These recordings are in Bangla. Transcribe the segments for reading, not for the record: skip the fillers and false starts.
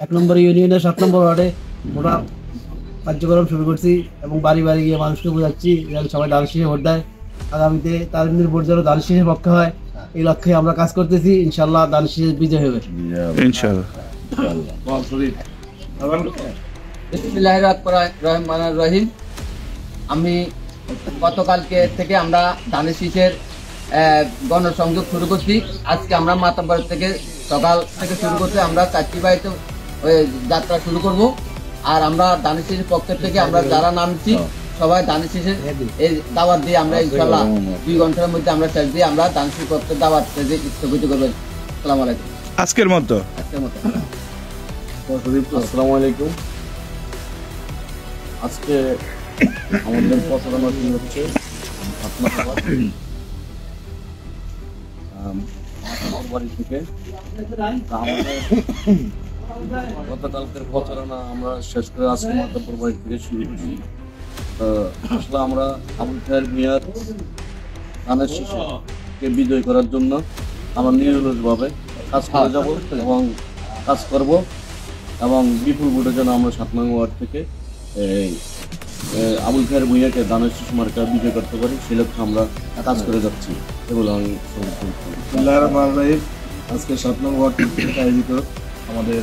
1 নম্বর ইউনিয়নের 7 নম্বর ওয়ার্ডে আমরা কার্যক্রম শুরু করছি এবং বাড়ি বাড়ি গিয়ে মানুষকে বোঝাচ্ছি যেন সবাই ধানের শীষে ভোট দেয়। আগামীতে তারুণ্যের ভোট যেন ধানের শীষের পক্ষে হয়, এই লক্ষ্যে আমরা কাজ করতেছি। ইনশাল্লাহ ধানের শীষে বিজয় হবে ইনশাআল্লাহ। বিসমিল্লাহির রহমানির রহিম। আমি গতকালকে থেকে আমরা ধানের শীষের গণসংযোগ শুরু করছি। আজকে আমরা মাতাব্বর থেকে সকাল থেকে শুরু করতে আমরা 4টি বাড়িতে যাত্রা শুরু করব। আর আমরা ধানের শীষের পক্ষের থেকে আমরা যারা নামছি সবাই ধানের শীষের এই দাওয়াত দিয়ে আমরা ইনশাল্লাহ 2 ঘন্টার মধ্যে আমরা শেষ দিয়ে আমরা ধানের শীষ পক্ষের দাওয়াত স্থগিত করবো। আসসালামু আলাইকুম। আজকের মতো আসসালামু আলাইকুম। আজকে আমাদের প্রচারণা শুরু হচ্ছে বাড়ি থেকে। গতকালকের প্রচারণা আমরা শেষ করে আজকে মাতাব্বর বাড়ি থেকে শুরু করছি। আসলে আমরা আবুল খায়ের ভূঁইয়ার ধানের শীষকে বিজয় করার জন্য আমরা নিরলসভাবে কাজ করে যাব এবং কাজ করব এবং বিপুল ভোটের জন্য আমরা 7 নং ওয়ার্ড থেকে আবুল খায়ের ভূঁইয়াকে ধানের শীষ মার্কা বিজয় করতে পারি, সে লক্ষ্যে আমরা কাজ করে যাচ্ছি। এগুলো আমি আজকে 7 নং ওয়ার্ড থেকে আয়োজিত আমাদের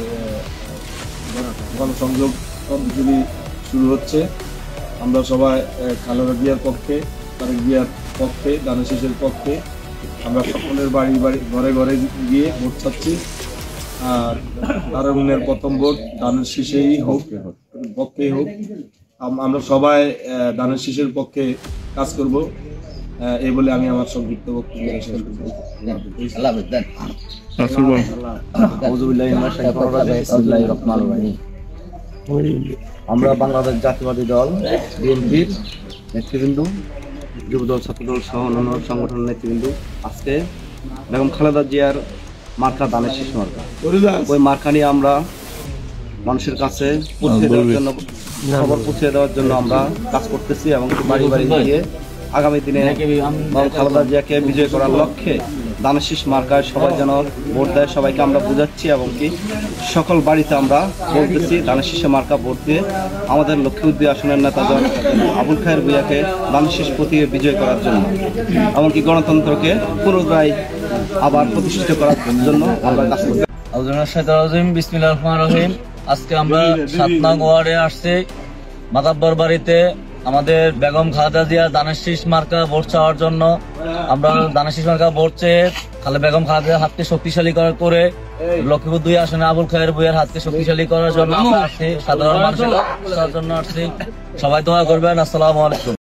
গণসংযোগ কর্মসূচি শুরু হচ্ছে। আমরা সবাই খালেদা জিয়ার পক্ষে, তারেক জিয়ার পক্ষে, ধানের শীষের পক্ষে। আমরা সকলের বাড়ি বাড়ি ঘরে ঘরে গিয়ে ভোট চাচ্ছি। আর তারুণ্যের প্রথম ভোট ধানের শীষেই হোক, পক্ষেই হোক। আমরা সবাই ধানের শীষের পক্ষে কাজ করব, এই বলে আমি আমার সংক্ষিপ্ত বক্তব্য শেষ করব। আমরা বাংলাদেশ জাতীয়বাদী দল বিএনপির নেতৃবৃন্দ, যুবদল, ছাত্রদল সহ অন্যান্য সংগঠনের নেতৃবৃন্দ আজকে বেগম খালেদা জিয়ার মার্কা ধানের শীষ মার্কা, ওই মার্কা নিয়ে আমরা মানুষের কাছে পৌঁছে দেওয়ার জন্য, খবর পৌঁছে দেওয়ার জন্য আমরা কাজ করতেছি এবং বাড়ি বাড়ি গিয়ে আগামী দিনে খালেদা জিয়াকে বিজয় করার লক্ষ্যে ধানের শীষ মার্কায় সবাই যেন ভোট দেয়, সবাইকে আমরা বুঝাচ্ছি এবং কি সকল বাড়িতে আমরা বলতেছি ধানের শীষে মার্কা ভোট দিয়ে আমাদের লক্ষ্মীউদ্দিন আসনের নেতা আবুল খায়ের ভূঁইয়াকে ধানের শীষ প্রতীকে বিজয় করার জন্য, এমনকি গণতন্ত্রকে পুনরায় আবার প্রতিষ্ঠিত করার জন্য আমরা কাজ করছি। বিসমিল্লাহির রহমানির রহিম। আজকে আমরা 7 নং ওয়ার্ডে আসছি মাতাব্বর বাড়িতে আমাদের বেগম খালেদা জিয়া ধানের শীষ মার্কা ভোট চাওয়ার জন্য। আমরা ধানের শীষ মার্কা ভোট চেয়ে বেগম খালেদা হাতকে শক্তিশালী করে লক্ষ্মীপুর 2 আসনে আবুল খায়ের ভূঁইয়ার হাতকে শক্তিশালী করার জন্য আসছি, সাধারণ মানুষের জন্য আসছি। সবাই দোয়া করবেন। আসসালামু আলাইকুম।